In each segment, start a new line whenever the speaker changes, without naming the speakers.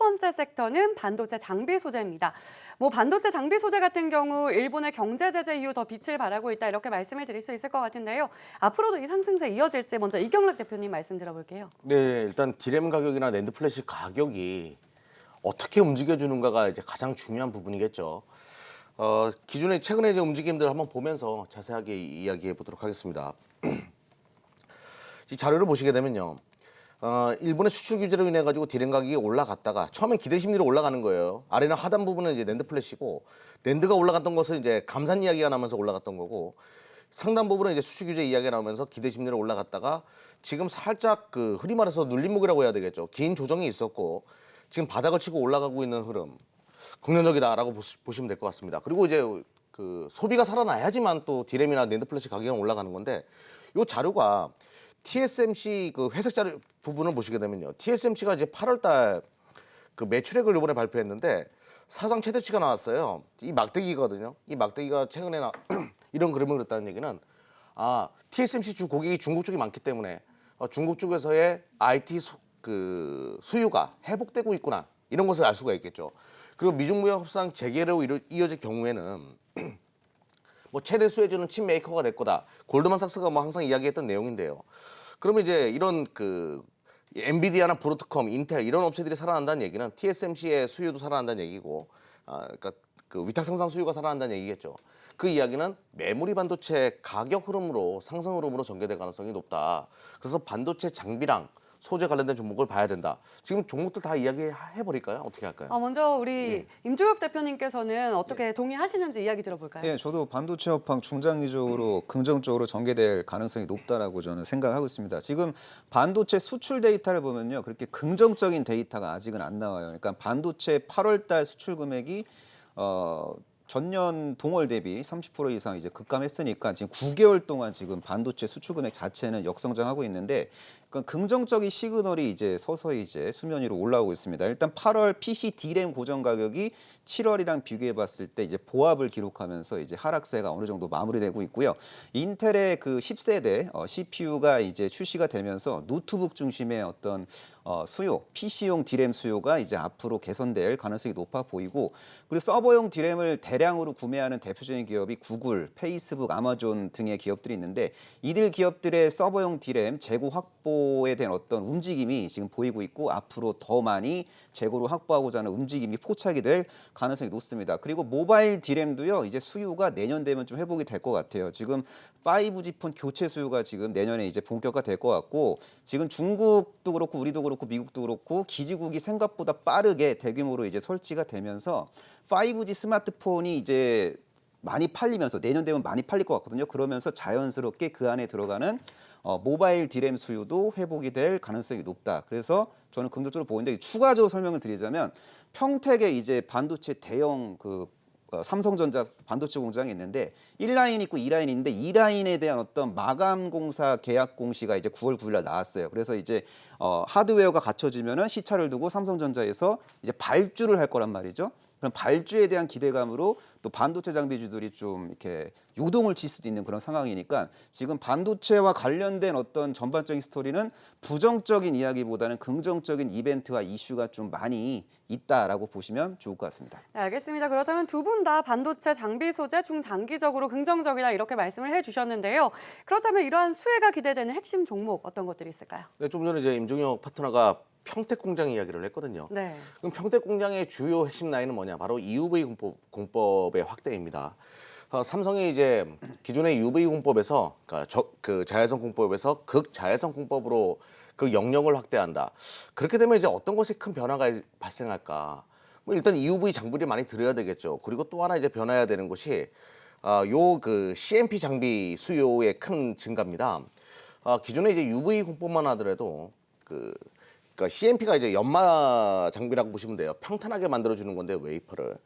번째 섹터는 반도체 장비 소재입니다. 반도체 장비 소재 같은 경우 일본의 경제 제재 이후 더 빛을 발하고 있다 이렇게 말씀을 드릴 수 있을 것 같은데요. 앞으로도 이 상승세 이어질지 먼저 이경락 대표님 말씀 들어볼게요.
네, 일단 디램 가격이나 낸드 플래시 가격이 어떻게 움직여주는가가 이제 가장 중요한 부분이겠죠. 기존에 최근에 이제 움직임들 한번 보면서 자세하게 이야기해 보도록 하겠습니다. 이 자료를 보시게 되면요. 일본의 수출 규제로 인해 가지고 디램 가격이 올라갔다가 처음엔 기대 심리로 올라가는 거예요. 아래는 하단 부분은 이제 낸드 플래시고 낸드가 올라갔던 것은 이제 감산 이야기가 나면서 올라갔던 거고 상단 부분은 이제 수출 규제 이야기가 나오면서 기대 심리로 올라갔다가 지금 살짝 흐리 말해서 눌림목이라고 해야 되겠죠. 긴 조정이 있었고 지금 바닥을 치고 올라가고 있는 흐름 긍정적이다라고 보시면 될 것 같습니다. 그리고 이제 소비가 살아나야지만 또 디램이나 낸드 플래시 가격은 올라가는 건데 이 자료가 TSMC 회색 자료 부분을 보시게 되면요. TSMC가 이제 8월달 매출액을 이번에 발표했는데 사상 최대치가 나왔어요. 이 막대기거든요. 이 막대기가 최근에 이런 그림을 그렸다는 얘기는 TSMC 주 고객이 중국 쪽이 많기 때문에 중국 쪽에서의 IT 수요가 회복되고 있구나 이런 것을 알 수가 있겠죠. 그리고 미중 무역 협상 재개로 이어질 경우에는 최대 수혜주는 칩 메이커가 될 거다. 골드만삭스가 항상 이야기했던 내용인데요. 그러면 이제 이런 엔비디아나 브로드컴, 인텔 이런 업체들이 살아난다는 얘기는 TSMC의 수요도 살아난다는 얘기고, 그러니까 위탁 생산 수요가 살아난다는 얘기겠죠. 그 이야기는 메모리 반도체 가격 흐름으로 상승 흐름으로 전개될 가능성이 높다. 그래서 반도체 장비랑 소재 관련된 종목을 봐야 된다. 지금 종목들 다 이야기해 버릴까요? 어떻게 할까요?
먼저 우리 임종혁 대표님께서는 어떻게 동의하시는지 이야기 들어볼까요?
예, 저도 반도체 업황 중장기적으로 긍정적으로 전개될 가능성이 높다라고 저는 생각하고 있습니다. 지금 반도체 수출 데이터를 보면요, 그렇게 긍정적인 데이터가 아직은 안 나와요. 그러니까 반도체 8월달 수출 금액이 전년 동월 대비 30% 이상 이제 급감했으니까 지금 9개월 동안 지금 반도체 수출 금액 자체는 역성장하고 있는데, 그러니까 긍정적인 시그널이 이제 서서히 이제 수면 위로 올라오고 있습니다. 일단 8월 PC D램 고정 가격이 7월이랑 비교해 봤을 때 이제 보합을 기록하면서 이제 하락세가 어느 정도 마무리되고 있고요. 인텔의 10세대 CPU가 이제 출시가 되면서 노트북 중심의 어떤 수요, PC용 D램 수요가 이제 앞으로 개선될 가능성이 높아 보이고, 그리고 서버용 D램을 대량으로 구매하는 대표적인 기업이 구글, 페이스북, 아마존 등의 기업들이 있는데, 이들 기업들의 서버용 D램 재고 확보에 대한 어떤 움직임이 지금 보이고 있고, 앞으로 더 많이 재고를 확보하고자 하는 움직임이 포착이 될 가능성이 높습니다. 그리고 모바일 D램도요, 이제 수요가 내년 되면 좀 회복이 될 것 같아요. 지금 5G 폰 교체 수요가 지금 내년에 이제 본격화 될 것 같고, 지금 중국도 그렇고 우리도 그렇고 미국도 그렇고 기지국이 생각보다 빠르게 대규모로 이제 설치가 되면서 5G 스마트폰이 이제 많이 팔리면서 내년 되면 많이 팔릴 것 같거든요. 그러면서 자연스럽게 그 안에 들어가는 모바일 D램 수요도 회복이 될 가능성이 높다. 그래서 저는 긍정적으로 보는데, 추가적으로 설명을 드리자면 평택에 이제 반도체 대형 삼성전자 반도체 공장이 있는데 1라인 있고 2라인이 있는데 2라인에 대한 어떤 마감 공사 계약 공시가 이제 9월 9일 날 나왔어요. 그래서 이제 하드웨어가 갖춰지면은 시차를 두고 삼성전자에서 이제 발주를 할 거란 말이죠. 그럼 발주에 대한 기대감으로 또 반도체 장비주들이 좀 이렇게 요동을 칠 수도 있는 그런 상황이니까, 지금 반도체와 관련된 어떤 전반적인 스토리는 부정적인 이야기보다는 긍정적인 이벤트와 이슈가 좀 많이 있다라고 보시면 좋을 것 같습니다.
네, 알겠습니다. 그렇다면 두 분 다 반도체 장비 소재 중장기적으로 긍정적이다 이렇게 말씀을 해주셨는데요. 그렇다면 이러한 수혜가 기대되는 핵심 종목 어떤 것들이 있을까요?
네, 좀 전에 이제 임종혁 파트너가 평택 공장 이야기를 했거든요.
네.
그럼 평택 공장의 주요 핵심 라인은 뭐냐? 바로 EUV 공법의 확대입니다. 삼성이 이제 기존의 UV 공법에서, 그러니까 자외선 공법에서 극자외선 공법으로 그 영역을 확대한다. 그렇게 되면 이제 어떤 것이 큰 변화가 발생할까? 일단 EUV 장비를 많이 들여야 되겠죠. 그리고 또 하나 이제 변화해야 되는 것이 CMP 장비 수요의 큰 증가입니다. 기존에 이제 UV 공법만 하더라도 그러니까 CMP가 이제 연마 장비라고 보시면 돼요. 평탄하게 만들어주는 건데 웨이퍼를.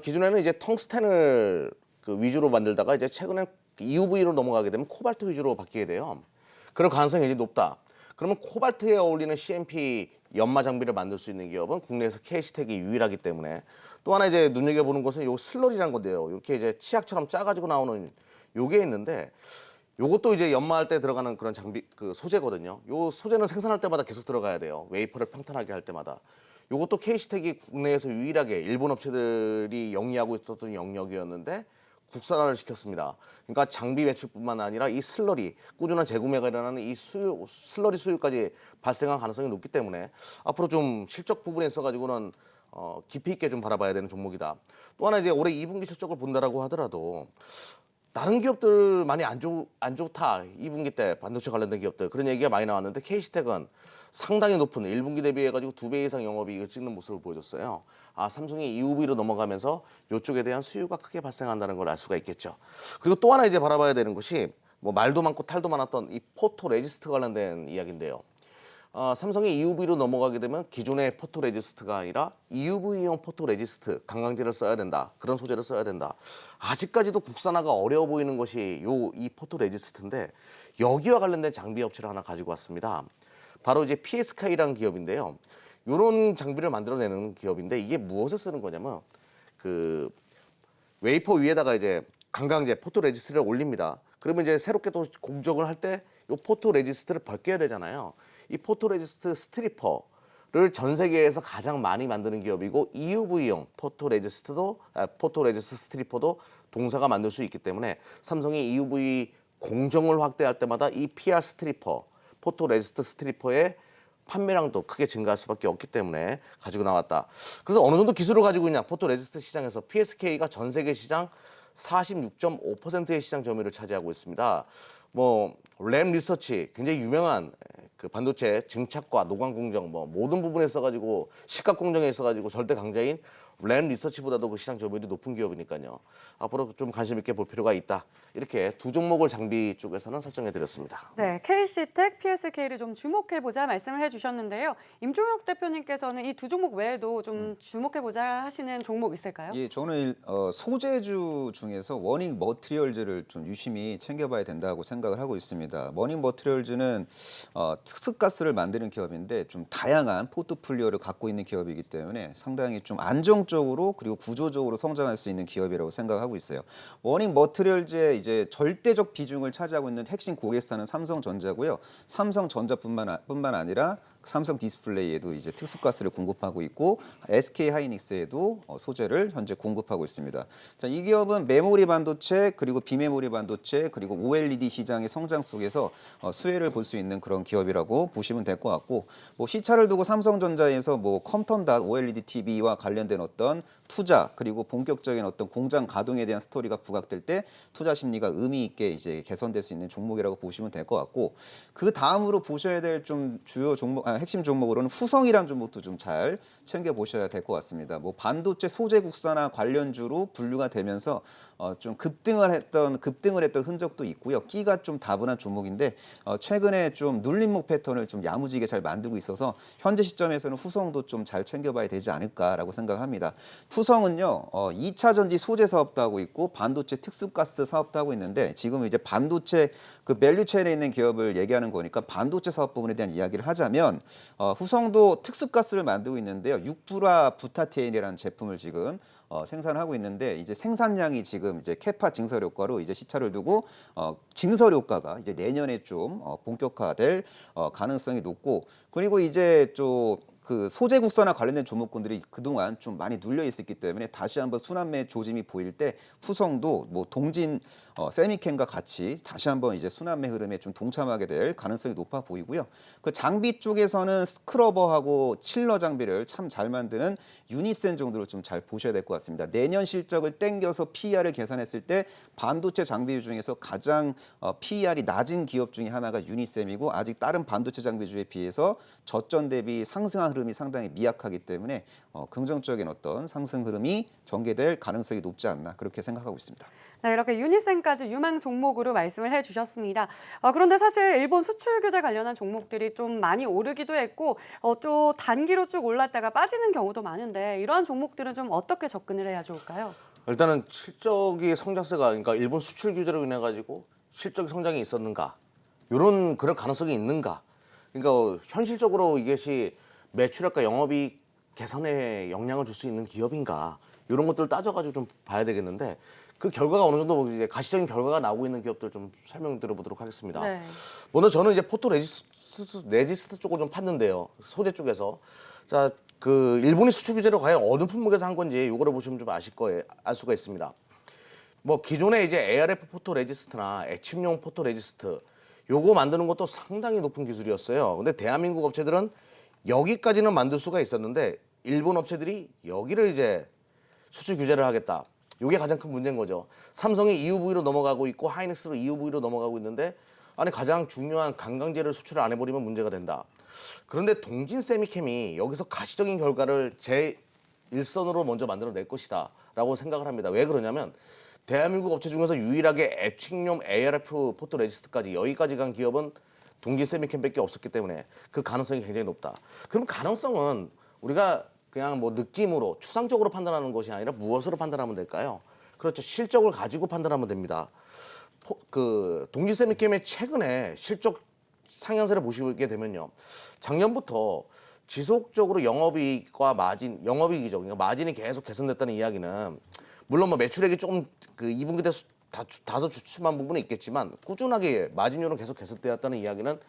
기존에는 이제 텅스텐을 위주로 만들다가 이제 최근에 EUV로 넘어가게 되면 코발트 위주로 바뀌게 돼요. 그런 가능성이 굉장히 높다. 그러면 코발트에 어울리는 CMP 연마 장비를 만들 수 있는 기업은 국내에서 KC텍이 유일하기 때문에, 또 하나 이제 눈여겨보는 것은 요 슬러리라는 건데요. 이렇게 이제 치약처럼 짜가지고 나오는 요게 있는데, 요것도 이제 연마할 때 들어가는 그런 장비 소재거든요. 요 소재는 생산할 때마다 계속 들어가야 돼요. 웨이퍼를 평탄하게 할 때마다. 이것도 K시텍이 국내에서 유일하게 일본 업체들이 영위하고 있었던 영역이었는데 국산화를 시켰습니다. 그러니까 장비 매출뿐만 아니라 이 슬러리, 꾸준한 재구매가 일어나는 이 슬러리 수요까지 발생할 가능성이 높기 때문에 앞으로 좀 실적 부분에 있어가지고는 깊이 있게 좀 바라봐야 되는 종목이다. 또 하나 이제 올해 2분기 실적을 본다라고 하더라도 다른 기업들 많이 안 좋다. 2분기 때 반도체 관련된 기업들 그런 얘기가 많이 나왔는데 K시텍은 상당히 높은 1분기 대비해가지고 2배 이상 영업이익을 찍는 모습을 보여줬어요. 삼성이 EUV로 넘어가면서 이쪽에 대한 수요가 크게 발생한다는 걸 알 수가 있겠죠. 그리고 또 하나 이제 바라봐야 되는 것이 뭐 말도 많고 탈도 많았던 이 포토 레지스트 관련된 이야기인데요. 삼성이 EUV로 넘어가게 되면 기존의 포토 레지스트가 아니라 EUV용 포토 레지스트 강강제를 써야 된다. 그런 소재를 써야 된다. 아직까지도 국산화가 어려워 보이는 것이 이 포토 레지스트인데 여기와 관련된 장비 업체를 하나 가지고 왔습니다. 바로 이제 PSK라는 기업인데요. 이런 장비를 만들어내는 기업인데 이게 무엇에 쓰는 거냐면 그 웨이퍼 위에다가 이제 강강제 포토 레지스트를 올립니다. 그러면 이제 새롭게 또 공정을 할 때 이 포토 레지스트를 벗겨야 되잖아요. 이 포토 레지스트 스트리퍼를 전 세계에서 가장 많이 만드는 기업이고 EUV용 포토 레지스트 스트리퍼도 동사가 만들 수 있기 때문에 삼성이 EUV 공정을 확대할 때마다 이 PR 스트리퍼 포토 레지스트 스트리퍼의 판매량도 크게 증가할 수밖에 없기 때문에 가지고 나왔다. 그래서 어느 정도 기술을 가지고 있냐? 포토 레지스트 시장에서 PSK가 전 세계 시장 46.5%의 시장 점유율을 차지하고 있습니다. 뭐 램 리서치 굉장히 유명한 그 반도체 증착과 노광 공정 뭐 모든 부분에 써가지고 시각 공정에 있어가지고 절대 강자인 램 리서치보다도 그 시장 점유율이 높은 기업이니까요. 앞으로 좀 관심 있게 볼 필요가 있다. 이렇게 두 종목을 장비 쪽에서는 설정해 드렸습니다.
네, KC텍, PSK를 좀 주목해보자 말씀을 해주셨는데요. 임종혁 대표님께서는 이 두 종목 외에도 좀 주목해보자 하시는 종목 있을까요?
예, 저는 소재주 중에서 워닝 머티리얼즈를 좀 유심히 챙겨봐야 된다고 생각을 하고 있습니다. 워닝 머티리얼즈는 특수가스를 만드는 기업인데 좀 다양한 포트폴리오를 갖고 있는 기업이기 때문에 상당히 좀 안정적으로 그리고 구조적으로 성장할 수 있는 기업이라고 생각하고 있어요. 워닝 머티리얼즈의 이제 절대적 비중을 차지하고 있는 핵심 고객사는 삼성전자고요. 삼성전자뿐만 아니라 삼성 디스플레이에도 이제 특수가스를 공급하고 있고 SK 하이닉스에도 소재를 현재 공급하고 있습니다. 자, 이 기업은 메모리 반도체 그리고 비메모리 반도체 그리고 OLED 시장의 성장 속에서 수혜를 볼 수 있는 그런 기업이라고 보시면 될 것 같고 뭐 시차를 두고 삼성전자에서 뭐 컴턴닷 OLED TV와 관련된 어떤 투자 그리고 본격적인 어떤 공장 가동에 대한 스토리가 부각될 때 투자 심리가 의미 있게 이제 개선될 수 있는 종목이라고 보시면 될 것 같고 그 다음으로 보셔야 될 좀 주요 종목 핵심 종목으로는 후성이라는 종목도 좀 잘 챙겨 보셔야 될 것 같습니다. 뭐 반도체 소재 국산화 관련주로 분류가 되면서 좀 급등을 했던 흔적도 있고요. 끼가 좀 다분한 종목인데 최근에 좀 눌림목 패턴을 좀 야무지게 잘 만들고 있어서 현재 시점에서는 후성도 좀 잘 챙겨봐야 되지 않을까라고 생각합니다. 후성은요 2차 전지 소재 사업도 하고 있고 반도체 특수가스 사업도 하고 있는데 지금 이제 반도체 그 밸류체인에 있는 기업을 얘기하는 거니까 반도체 사업 부분에 대한 이야기를 하자면 후성도 특수가스를 만들고 있는데요. 육브라 부타티엔이라는 제품을 지금 생산하고 있는데 이제 생산량이 지금 이제 캐파 증설 효과로 이제 시차를 두고 증설 효과가 이제 내년에 좀 본격화될 가능성이 높고 그리고 이제 좀 그 소재 국산화 관련된 종목군들이 그동안 좀 많이 눌려 있었기 때문에 다시 한번 순환매 조짐이 보일 때 후성도 뭐 동진 세미캔과 같이 다시 한번 이제 순환매 흐름에 좀 동참하게 될 가능성이 높아 보이고요. 그 장비 쪽에서는 스크러버하고 칠러 장비를 참 잘 만드는 유니센 정도로 좀 잘 보셔야 될 것 같습니다. 내년 실적을 땡겨서 PER을 계산했을 때 반도체 장비 중에서 가장 PER이 낮은 기업 중에 하나가 유니셈이고 아직 다른 반도체 장비주에 비해서 저점 대비 상승한 흐름이 상당히 미약하기 때문에 긍정적인 어떤 상승 흐름이 전개될 가능성이 높지 않나 그렇게 생각하고 있습니다.
네, 이렇게 유니센까지 유망 종목으로 말씀을 해주셨습니다. 그런데 사실 일본 수출 규제 관련한 종목들이 좀 많이 오르기도 했고 또 단기로 쭉 올랐다가 빠지는 경우도 많은데 이러한 종목들은 좀 어떻게 접근을 해야 좋을까요?
일단은 실적이 성장세가 그러니까 일본 수출 규제로 인해 가지고 실적 성장이 있었는가 그런 가능성이 있는가 그러니까 현실적으로 이것이 매출액과 영업이익 개선에 영향을 줄 수 있는 기업인가 이런 것들을 따져가지고 좀 봐야 되겠는데 그 결과가 어느 정도 이제 가시적인 결과가 나오고 있는 기업들 좀 설명드려보도록 하겠습니다. 네. 먼저 저는 이제 포토 레지스트 쪽을 좀 팠는데요. 소재 쪽에서 자 그 일본이 수출 규제를 과연 어느 품목에서 한 건지 요거를 보시면 좀 알 수가 있습니다. 뭐 기존에 이제 ARF 포토 레지스트나 애침용 포토 레지스트 요거 만드는 것도 상당히 높은 기술이었어요. 근데 대한민국 업체들은 여기까지는 만들 수가 있었는데 일본 업체들이 여기를 이제 수출 규제를 하겠다. 요게 가장 큰 문제인 거죠. 삼성이 EUV로 넘어가고 있고 하이닉스로 EUV로 넘어가고 있는데 아니 가장 중요한 관광재를 수출을 안 해버리면 문제가 된다. 그런데 동진 세미캠이 여기서 가시적인 결과를 제 일선으로 먼저 만들어낼 것이다 라고 생각을 합니다. 왜 그러냐면 대한민국 업체 중에서 유일하게 앱칭용 ARF 포토 레지스트까지 여기까지 간 기업은 동진 세미캠밖에 없었기 때문에 그 가능성이 굉장히 높다. 그럼 가능성은 우리가 그냥 뭐 느낌으로 추상적으로 판단하는 것이 아니라 무엇으로 판단하면 될까요? 그렇죠. 실적을 가지고 판단하면 됩니다. 그 동진 세미캠의 최근에 실적 상향세를 보시게 되면요. 작년부터 지속적으로 영업이익과 마진, 영업이익이죠. 그러니까 마진이 계속 개선됐다는 이야기는 물론 뭐 매출액이 조금 그 2분기 때 다소 주춤한 부분이 있겠지만 꾸준하게 마진율은 계속 개선되었다는 이야기는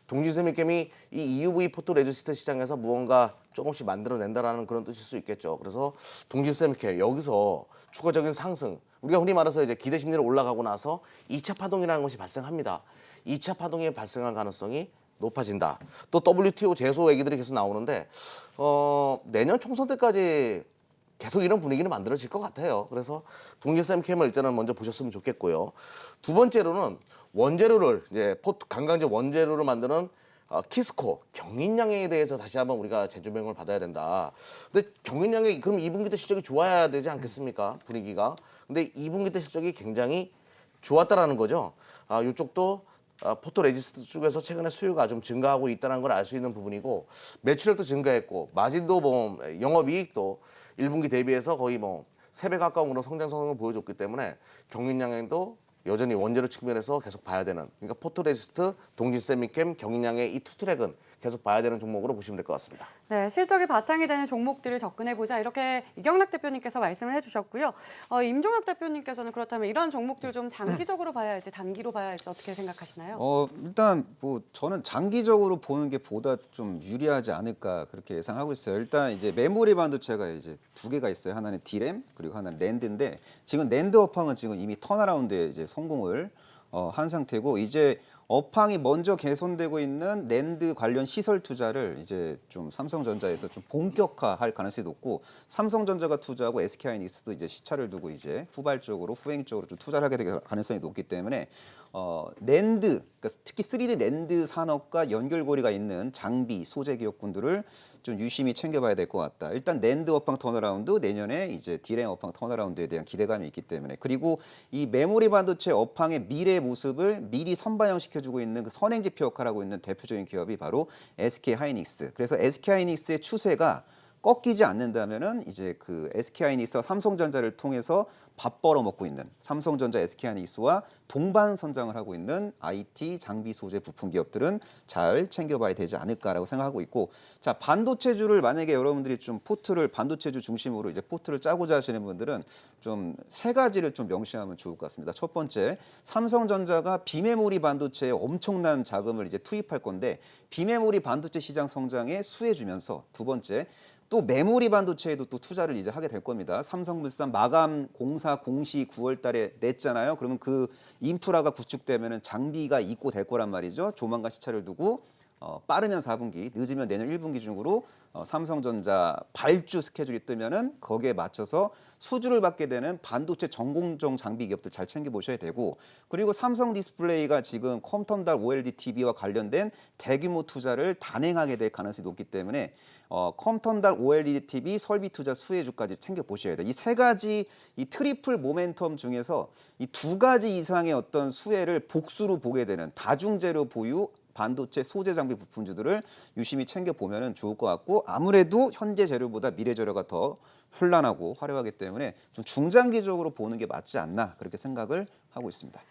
동진세미캠이 이 EUV 포토 레지스트 시장에서 무언가 조금씩 만들어낸다라는 그런 뜻일 수 있겠죠. 그래서 동진세미캠 여기서 추가적인 상승, 우리가 흔히 말해서 이제 기대 심리로 올라가고 나서 2차 파동이라는 것이 발생합니다. 2차 파동이 발생할 가능성이 높아진다. 또 WTO 제소 얘기들이 계속 나오는데 내년 총선 때까지 계속 이런 분위기는 만들어질 것 같아요. 그래서 동진세미캠을 일단은 먼저 보셨으면 좋겠고요. 두 번째로는 원재료를 이제 관광재 원재료를 만드는 키스코 경인양행에 대해서 다시 한번 우리가 재조명을 받아야 된다. 근데 경인양행 그럼 2분기 때 실적이 좋아야 되지 않겠습니까? 분위기가. 근데 2분기 때 실적이 굉장히 좋았다라는 거죠. 이쪽도 포토 레지스트 쪽에서 최근에 수요가 좀 증가하고 있다는 걸 알 수 있는 부분이고 매출액도 증가했고 마진도 뭐 영업이익도 1분기 대비해서 거의 뭐 3배 가까운 그런 성장 성능을 보여줬기 때문에 경인양행도 여전히 원재료 측면에서 계속 봐야 되는, 그러니까 포토레지스트, 동진세미캠, 경인양행 이 투 트랙은 계속 봐야 되는 종목으로 보시면 될 것 같습니다.
네, 실적이 바탕이 되는 종목들을 접근해보자 이렇게 이경락 대표님께서 말씀을 해주셨고요. 임종혁 대표님께서는 그렇다면 이런 종목들 좀 장기적으로 봐야 할지 단기로 봐야 할지 어떻게 생각하시나요?
일단 뭐 저는 장기적으로 보는 게 보다 좀 유리하지 않을까 그렇게 예상하고 있어요. 일단 이제 메모리 반도체가 이제 두 개가 있어요. 하나는 D램 그리고 하나는 낸드인데 지금 낸드 업황은 지금 이미 턴어라운드에 이제 성공을 한 상태고 이제 업황이 먼저 개선되고 있는 낸드 관련 시설 투자를 이제 좀 삼성전자에서 좀 본격화할 가능성이 높고 삼성전자가 투자하고 SK하이닉스도 이제 시차를 두고 이제 후발적으로 후행적으로 좀 투자를 하게 될 가능성이 높기 때문에 낸드 그러니까 특히 3D 낸드 산업과 연결고리가 있는 장비 소재 기업군들을 좀 유심히 챙겨봐야 될 것 같다. 일단 낸드 업황 턴어라운드 내년에 이제 D램 업황 턴어라운드에 대한 기대감이 있기 때문에 그리고 이 메모리 반도체 업황의 미래 모습을 미리 선반영시켜주고 있는 그 선행지표 역할을 하고 있는 대표적인 기업이 바로 SK하이닉스. 그래서 SK하이닉스의 추세가 꺾이지 않는다면은 이제 그 SK하이닉스와 삼성전자를 통해서 밥 벌어먹고 있는 삼성전자 SK하이닉스와 동반 선장을 하고 있는 IT 장비 소재 부품 기업들은 잘 챙겨봐야 되지 않을까라고 생각하고 있고 자 반도체주를 만약에 여러분들이 좀 포트를 반도체주 중심으로 이제 포트를 짜고자 하시는 분들은 좀 세 가지를 좀 명시하면 좋을 것 같습니다. 첫 번째 삼성전자가 비메모리 반도체에 엄청난 자금을 이제 투입할 건데 비메모리 반도체 시장 성장에 수혜주면서 두 번째 또 메모리 반도체에도 또 투자를 이제 하게 될 겁니다. 삼성물산 마감 공사 공시 9월 달에 냈잖아요. 그러면 그 인프라가 구축되면은 장비가 입고될 거란 말이죠. 조만간 시차를 두고 빠르면 4분기, 늦으면 내년 1분기 중으로 삼성전자 발주 스케줄이 뜨면은 거기에 맞춰서 수주를 받게 되는 반도체 전공정 장비 기업들 잘 챙겨보셔야 되고 그리고 삼성 디스플레이가 지금 컴텀달 OLED TV와 관련된 대규모 투자를 단행하게 될 가능성이 높기 때문에 컴텀달 OLED TV 설비 투자 수혜주까지 챙겨보셔야 돼요. 이 세 가지 이 트리플 모멘텀 중에서 이 두 가지 이상의 어떤 수혜를 복수로 보게 되는 다중재료 보유 반도체 소재 장비 부품주들을 유심히 챙겨보면 좋을 것 같고 아무래도 현재 재료보다 미래 재료가 더 현란하고 화려하기 때문에 좀 중장기적으로 보는 게 맞지 않나 그렇게 생각을 하고 있습니다.